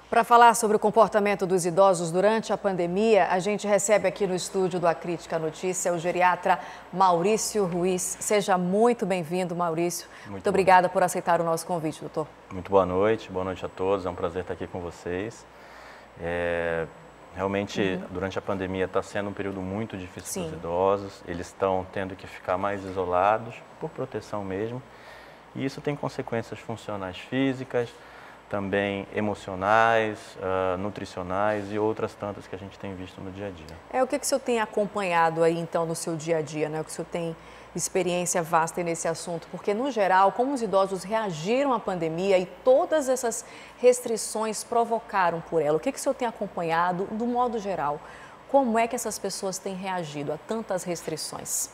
Para falar sobre o comportamento dos idosos durante a pandemia, a gente recebe aqui no estúdio do A Crítica Notícia o geriatra Maurício Ruiz. Seja muito bem-vindo, Maurício. Muito obrigada por aceitar o nosso convite, doutor. Muito boa noite a todos. É um prazer estar aqui com vocês. Realmente, durante a pandemia está sendo um período muito difícil para os idosos. Eles estão tendo que ficar mais isolados, por proteção mesmo. E isso tem consequências funcionais físicas, também emocionais, nutricionais e outras tantas que a gente tem visto no dia a dia. O que o senhor tem acompanhado aí, então, no seu dia a dia, né? O que o senhor tem experiência vasta nesse assunto? Porque, no geral, como os idosos reagiram à pandemia e todas essas restrições provocaram por ela? O que o senhor tem acompanhado, do modo geral? Como é que essas pessoas têm reagido a tantas restrições?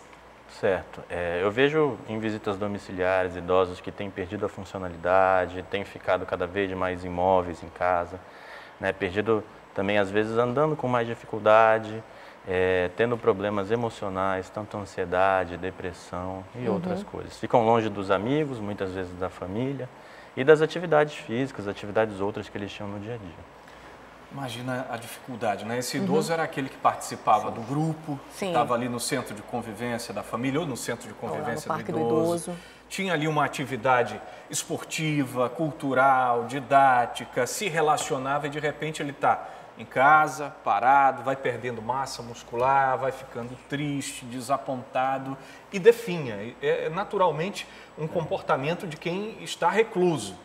Certo. Eu vejo em visitas domiciliares idosos que têm perdido a funcionalidade, têm ficado cada vez mais imóveis em casa, né? Perdido também, às vezes, andando com mais dificuldade, tendo problemas emocionais, tanto ansiedade, depressão e outras coisas. Ficam longe dos amigos, muitas vezes da família, e das atividades físicas, atividades outras que eles tinham no dia a dia. Imagina a dificuldade, né? Esse idoso era aquele que participava do grupo, estava ali no centro de convivência da família ou no centro de convivência do idoso. Tinha ali uma atividade esportiva, cultural, didática, se relacionava e de repente ele está em casa, parado, vai perdendo massa muscular, vai ficando triste, desapontado e definha. É naturalmente um comportamento de quem está recluso.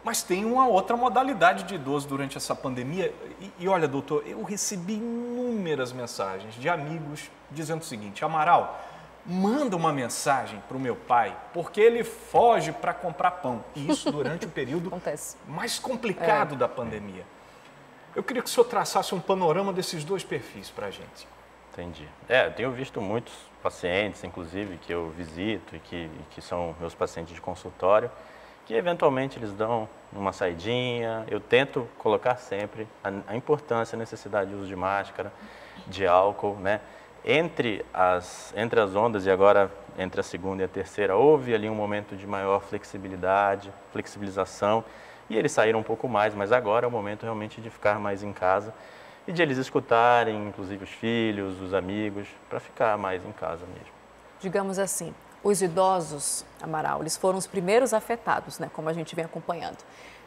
Mas tem uma outra modalidade de idoso durante essa pandemia. E olha, doutor, eu recebi inúmeras mensagens de amigos dizendo o seguinte: Amaral, manda uma mensagem para o meu pai, porque ele foge para comprar pão. E isso durante o período mais complicado da pandemia. Eu queria que o senhor traçasse um panorama desses dois perfis para a gente. Entendi. Eu tenho visto muitos pacientes, inclusive, que eu visito e que são meus pacientes de consultório, que eventualmente eles dão uma saidinha. Eu tento colocar sempre a importância, a necessidade de uso de máscara, de álcool, né? Entre as ondas e agora entre a segunda e a terceira, houve ali um momento de maior flexibilidade, flexibilização, e eles saíram um pouco mais, mas agora é o momento realmente de ficar mais em casa e de eles escutarem, inclusive os filhos, os amigos, para ficar mais em casa mesmo. Digamos assim, os idosos, Amaral, eles foram os primeiros afetados, né, como a gente vem acompanhando.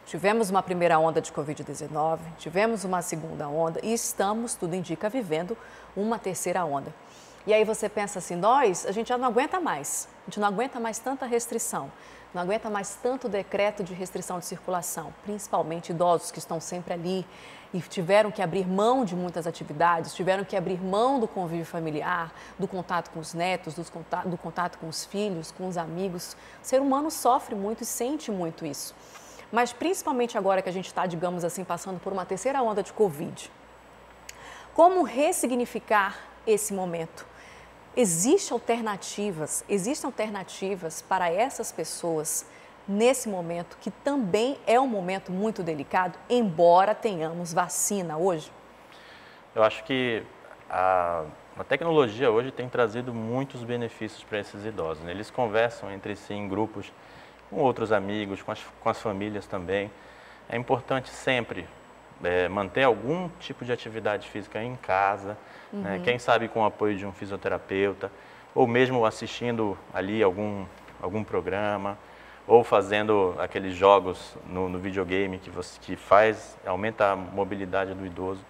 Tivemos uma primeira onda de Covid-19, tivemos uma segunda onda e estamos, tudo indica, vivendo uma terceira onda. E aí você pensa assim, a gente já não aguenta mais, a gente não aguenta mais tanta restrição, não aguenta mais tanto decreto de restrição de circulação, principalmente idosos que estão sempre ali e tiveram que abrir mão de muitas atividades, tiveram que abrir mão do convívio familiar, do contato com os netos, do contato com os filhos, com os amigos. O ser humano sofre muito e sente muito isso. Mas principalmente agora que a gente está, digamos assim, passando por uma terceira onda de Covid. Como ressignificar esse momento? Existem alternativas para essas pessoas nesse momento, que também é um momento muito delicado, embora tenhamos vacina hoje? Eu acho que a tecnologia hoje tem trazido muitos benefícios para esses idosos, né? Eles conversam entre si em grupos, com outros amigos, com as famílias também. É importante sempre manter algum tipo de atividade física em casa, né? Quem sabe com o apoio de um fisioterapeuta, ou mesmo assistindo ali algum programa, ou fazendo aqueles jogos no videogame que aumenta a mobilidade do idoso.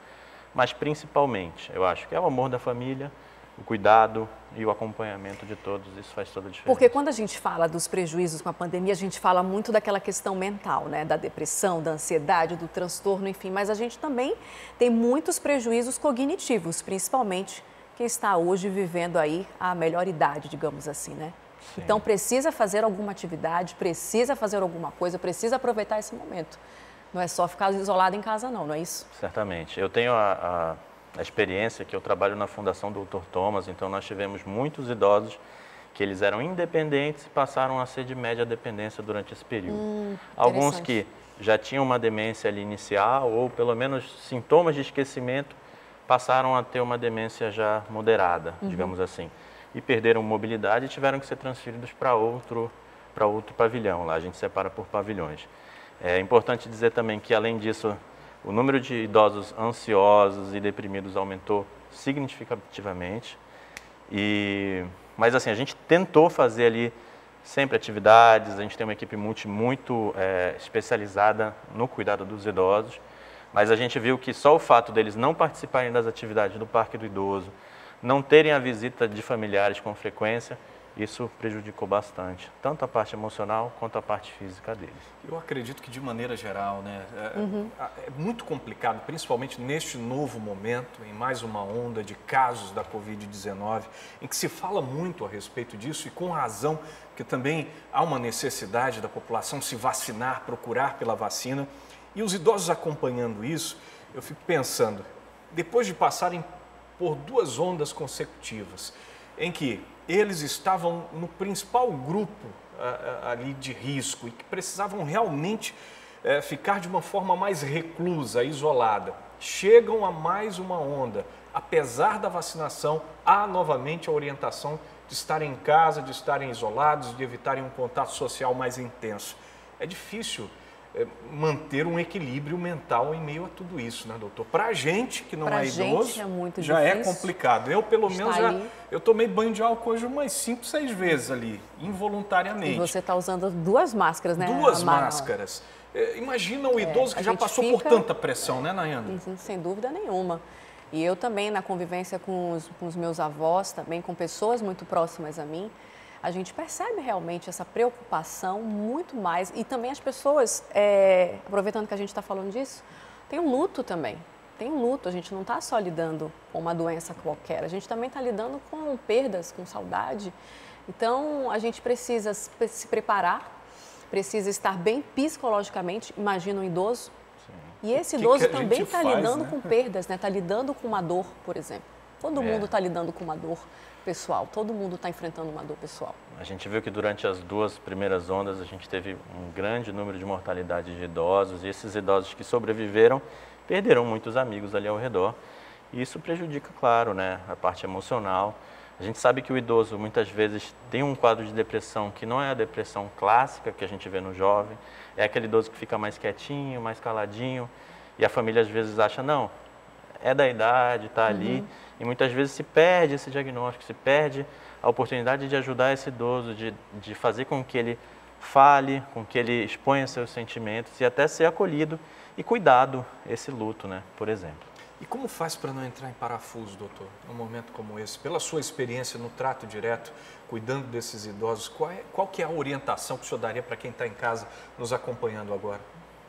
Mas principalmente, eu acho que é o amor da família, o cuidado e o acompanhamento de todos, isso faz toda a diferença. Porque quando a gente fala dos prejuízos com a pandemia, a gente fala muito daquela questão mental, né? Da depressão, da ansiedade, do transtorno, enfim. Mas a gente também tem muitos prejuízos cognitivos, principalmente quem está hoje vivendo aí a melhor idade, digamos assim, né? Sim. Então precisa fazer alguma atividade, precisa fazer alguma coisa, precisa aproveitar esse momento. Não é só ficar isolado em casa não é isso? Certamente. Eu tenho a experiência que eu trabalho na Fundação Dr. Thomas, então nós tivemos muitos idosos que eles eram independentes e passaram a ser de média dependência durante esse período. Alguns que já tinham uma demência ali inicial ou pelo menos sintomas de esquecimento passaram a ter uma demência já moderada, digamos assim. e perderam mobilidade e tiveram que ser transferidos para outro pavilhão. Lá a gente separa por pavilhões. É importante dizer também que, além disso, o número de idosos ansiosos e deprimidos aumentou significativamente. Mas assim, a gente tentou fazer ali sempre atividades, a gente tem uma equipe muito especializada no cuidado dos idosos, mas a gente viu que só o fato deles não participarem das atividades do Parque do Idoso, não terem a visita de familiares com frequência, isso prejudicou bastante, tanto a parte emocional quanto a parte física deles. Eu acredito que, de maneira geral, né, é muito complicado, principalmente neste novo momento, em mais uma onda de casos da Covid-19, em que se fala muito a respeito disso e com razão, porque também há uma necessidade da população se vacinar, procurar pela vacina. E os idosos acompanhando isso, eu fico pensando, depois de passarem por 2 ondas consecutivas, em que eles estavam no principal grupo ali de risco e que precisavam realmente ficar de uma forma mais reclusa, isolada. Chegam a mais uma onda. Apesar da vacinação, há novamente a orientação de estarem em casa, de estarem isolados, de evitarem um contato social mais intenso. É difícil manter um equilíbrio mental em meio a tudo isso, né, doutor? Para a gente que não é idoso, já é complicado. Eu, pelo menos, eu tomei banho de álcool hoje umas 5, 6 vezes ali, involuntariamente. E você está usando 2 máscaras, né? 2 máscaras. Imagina o idoso que já passou por tanta pressão, né, Nayana? Sem dúvida nenhuma. E eu também, na convivência com os meus avós, também com pessoas muito próximas a mim, a gente percebe realmente essa preocupação muito mais. E também as pessoas, aproveitando que a gente está falando disso, tem um luto também. Tem um luto, a gente não está só lidando com uma doença qualquer, a gente também está lidando com perdas, com saudade. Então, a gente precisa se preparar, precisa estar bem psicologicamente, imagina um idoso. Sim. E esse idoso também está lidando com perdas, né? Está lidando com uma dor, por exemplo. Todo mundo está lidando com uma dor pessoal, todo mundo está enfrentando uma dor pessoal. A gente viu que durante as 2 primeiras ondas a gente teve um grande número de mortalidade de idosos e esses idosos que sobreviveram perderam muitos amigos ali ao redor. E isso prejudica, claro, né, a parte emocional. A gente sabe que o idoso muitas vezes tem um quadro de depressão que não é a depressão clássica que a gente vê no jovem, é aquele idoso que fica mais quietinho, mais caladinho e a família às vezes acha, não, é da idade, está ali. E muitas vezes se perde esse diagnóstico, se perde a oportunidade de ajudar esse idoso, de fazer com que ele fale, com que ele exponha seus sentimentos e até ser acolhido e cuidado esse luto, né, por exemplo. E como faz para não entrar em parafuso, doutor, num momento como esse? Pela sua experiência no trato direto, cuidando desses idosos, qual que é a orientação que o senhor daria para quem está em casa nos acompanhando agora?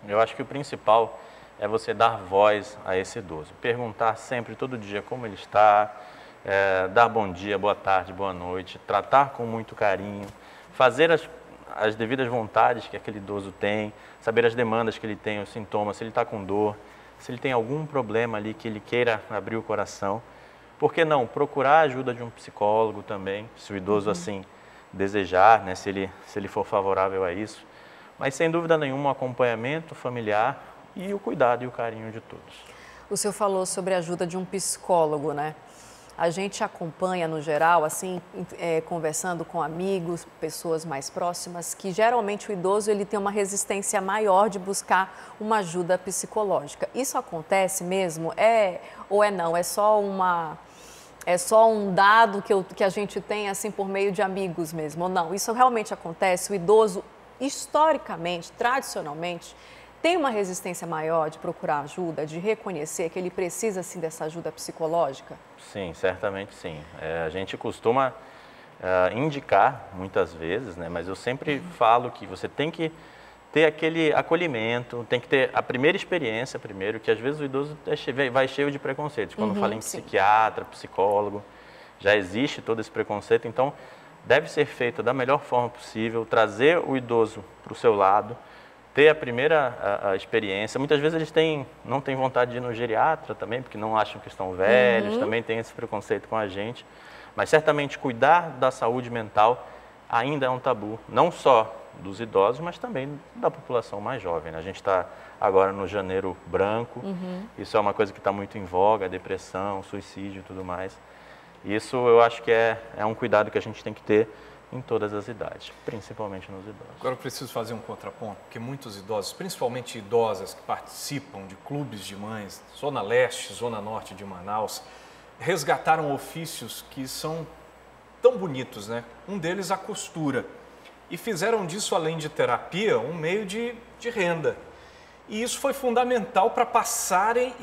Eu acho que o principal é você dar voz a esse idoso. Perguntar sempre, todo dia, como ele está, dar bom dia, boa tarde, boa noite, tratar com muito carinho, fazer as devidas vontades que aquele idoso tem, saber as demandas que ele tem, os sintomas, se ele está com dor, se ele tem algum problema ali que ele queira abrir o coração. Por que não? Procurar a ajuda de um psicólogo também, se o idoso assim desejar, né, se ele for favorável a isso. Mas sem dúvida nenhuma, um acompanhamento familiar e o cuidado e o carinho de todos. O senhor falou sobre a ajuda de um psicólogo, né? A gente acompanha, no geral, assim, conversando com amigos, pessoas mais próximas, que geralmente o idoso ele tem uma resistência maior de buscar uma ajuda psicológica. Isso acontece mesmo? Ou não? É só um dado que a gente tem, assim, por meio de amigos mesmo? Ou não? Isso realmente acontece? O idoso, historicamente, tradicionalmente, tem uma resistência maior de procurar ajuda, de reconhecer que ele precisa, sim, dessa ajuda psicológica? Sim, certamente sim. A gente costuma indicar muitas vezes, né? Mas eu sempre falo que você tem que ter aquele acolhimento, tem que ter a primeira experiência primeiro, que às vezes o idoso vai cheio de preconceitos. Quando fala em psiquiatra, psicólogo, já existe todo esse preconceito, então deve ser feito da melhor forma possível, trazer o idoso para o seu lado, ter a primeira experiência. Muitas vezes eles não têm vontade de ir no geriatra também, porque não acham que estão velhos, também tem esse preconceito com a gente. Mas certamente cuidar da saúde mental ainda é um tabu, não só dos idosos, mas também da população mais jovem, né? A gente está agora no Janeiro Branco, isso é uma coisa que está muito em voga, depressão, suicídio e tudo mais. Isso eu acho que é um cuidado que a gente tem que ter em todas as idades, principalmente nos idosos. Agora eu preciso fazer um contraponto, porque muitos idosos, principalmente idosas que participam de clubes de mães, Zona Leste, Zona Norte de Manaus, resgataram ofícios que são tão bonitos, né? Um deles a costura. E fizeram disso, além de terapia, um meio de renda. E isso foi fundamental para passarem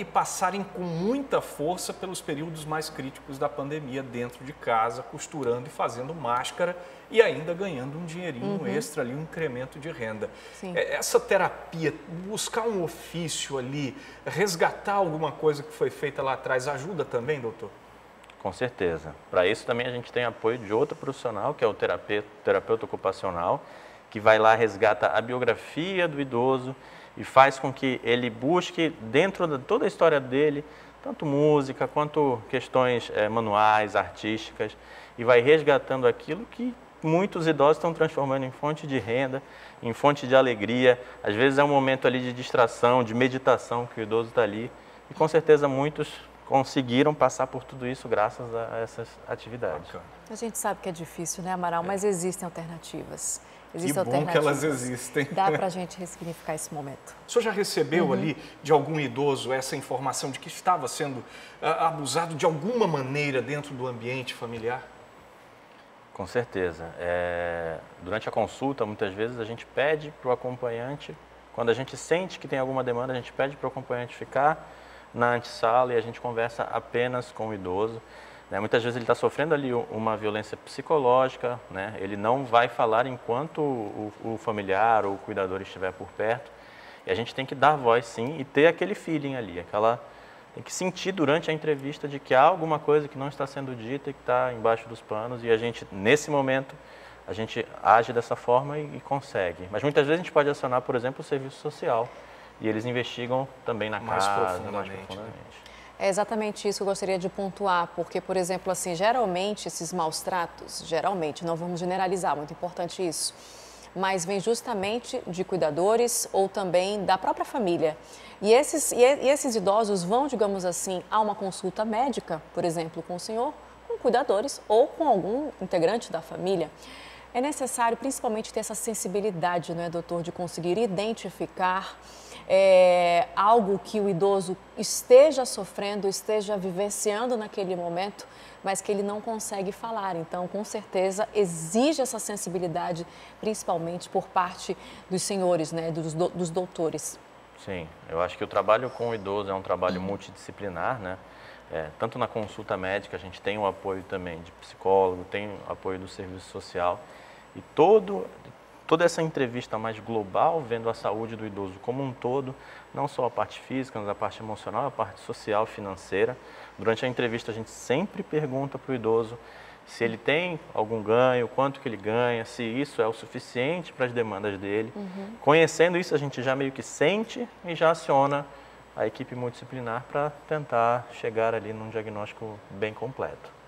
com muita força pelos períodos mais críticos da pandemia dentro de casa, costurando e fazendo máscara e ainda ganhando um dinheirinho extra ali, um incremento de renda. Sim. Essa terapia, buscar um ofício ali, resgatar alguma coisa que foi feita lá atrás, ajuda também, doutor? Com certeza. Para isso também a gente tem apoio de outro profissional, que é o terapeuta ocupacional, que vai lá, resgata a biografia do idoso e faz com que ele busque, dentro de toda a história dele, tanto música quanto questões manuais, artísticas, e vai resgatando aquilo que muitos idosos estão transformando em fonte de renda, em fonte de alegria. Às vezes é um momento ali de distração, de meditação que o idoso está ali, e com certeza muitos conseguiram passar por tudo isso graças a essas atividades. A gente sabe que é difícil, né, Amaral? Mas existem alternativas. Existem alternativas. Que elas existem. Dá para a gente ressignificar esse momento. O senhor já recebeu ali de algum idoso essa informação de que estava sendo abusado de alguma maneira dentro do ambiente familiar? Com certeza. Durante a consulta, muitas vezes a gente pede para o acompanhante, quando a gente sente que tem alguma demanda, a gente pede para o acompanhante ficar na antessala e a gente conversa apenas com o idoso. Muitas vezes ele está sofrendo ali uma violência psicológica, né? Ele não vai falar enquanto o familiar ou o cuidador estiver por perto. E a gente tem que dar voz, sim, e ter aquele feeling ali, tem que sentir durante a entrevista de que há alguma coisa que não está sendo dita e que está embaixo dos panos. E a gente, nesse momento, a gente age dessa forma e consegue. Mas muitas vezes a gente pode acionar, por exemplo, o serviço social. E eles investigam também na casa, mais profundamente. É exatamente isso que eu gostaria de pontuar, porque, por exemplo, assim, geralmente esses maus tratos, não vamos generalizar, muito importante isso, mas vem justamente de cuidadores ou também da própria família. E esses idosos vão, digamos assim, a uma consulta médica, por exemplo, com o senhor, com cuidadores ou com algum integrante da família. É necessário, principalmente, ter essa sensibilidade, não é, doutor, de conseguir identificar algo que o idoso esteja sofrendo, esteja vivenciando naquele momento, mas que ele não consegue falar. Então, com certeza, exige essa sensibilidade, principalmente por parte dos senhores, né, dos doutores. Sim, eu acho que o trabalho com o idoso é um trabalho multidisciplinar, né? Tanto na consulta médica, a gente tem o apoio também de psicólogo, tem o apoio do serviço social, e toda essa entrevista mais global, vendo a saúde do idoso como um todo, não só a parte física, mas a parte emocional, a parte social, financeira. Durante a entrevista a gente sempre pergunta para o idoso se ele tem algum ganho, quanto que ele ganha, se isso é o suficiente para as demandas dele. Conhecendo isso, a gente já meio que sente e já aciona a equipe multidisciplinar para tentar chegar ali num diagnóstico bem completo.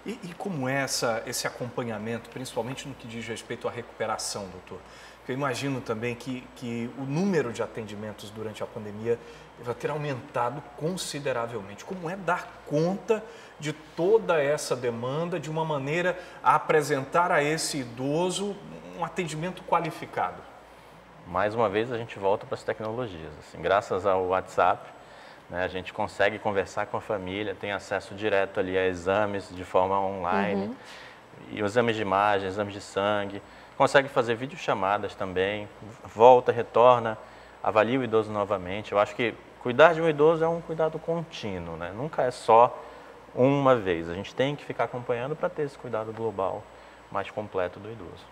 E como é esse acompanhamento, principalmente no que diz respeito à recuperação, doutor? Eu imagino também que o número de atendimentos durante a pandemia vai ter aumentado consideravelmente. Como é dar conta de toda essa demanda de uma maneira a apresentar a esse idoso um atendimento qualificado? Mais uma vez a gente volta para as tecnologias. Assim, graças ao WhatsApp, a gente consegue conversar com a família, tem acesso direto ali a exames de forma online, e os exames de imagem, exames de sangue, consegue fazer videochamadas também, volta, retorna, avalia o idoso novamente. Eu acho que cuidar de um idoso é um cuidado contínuo, né? Nunca é só uma vez, a gente tem que ficar acompanhando para ter esse cuidado global mais completo do idoso.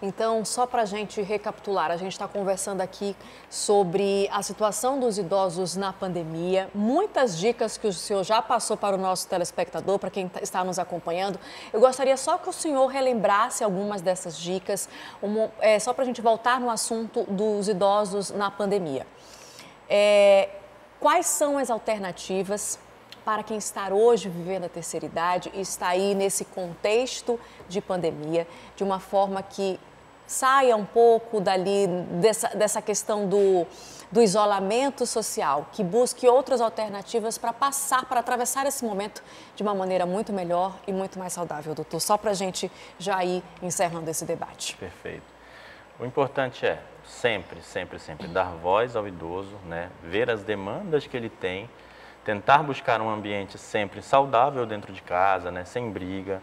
Então, só para a gente recapitular, a gente está conversando aqui sobre a situação dos idosos na pandemia, muitas dicas que o senhor já passou para o nosso telespectador, para quem está nos acompanhando. Eu gostaria só que o senhor relembrasse algumas dessas dicas, só para a gente voltar no assunto dos idosos na pandemia. Quais são as alternativas para quem está hoje vivendo a terceira idade e está aí nesse contexto de pandemia, de uma forma que saia um pouco dali dessa questão do isolamento social, que busque outras alternativas para atravessar esse momento de uma maneira muito melhor e muito mais saudável, doutor. Só para a gente já ir encerrando esse debate. Perfeito. O importante é sempre dar voz ao idoso, né? Ver as demandas que ele tem, tentar buscar um ambiente sempre saudável dentro de casa, né? Sem briga,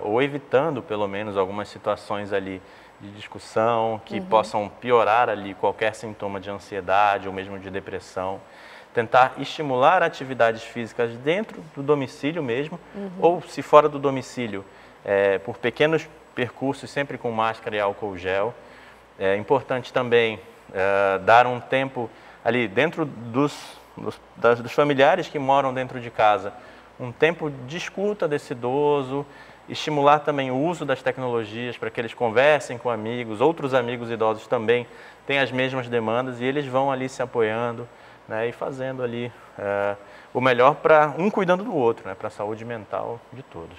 ou evitando pelo menos algumas situações ali de discussão que possam piorar ali qualquer sintoma de ansiedade ou mesmo de depressão. Tentar estimular atividades físicas dentro do domicílio mesmo, ou se fora do domicílio, por pequenos percursos, sempre com máscara e álcool gel. É importante também dar um tempo ali dentro dos familiares que moram dentro de casa, um tempo de escuta desse idoso, estimular também o uso das tecnologias para que eles conversem com amigos, outros amigos idosos também têm as mesmas demandas e eles vão ali se apoiando, né, e fazendo ali o melhor para um cuidando do outro, né, para a saúde mental de todos.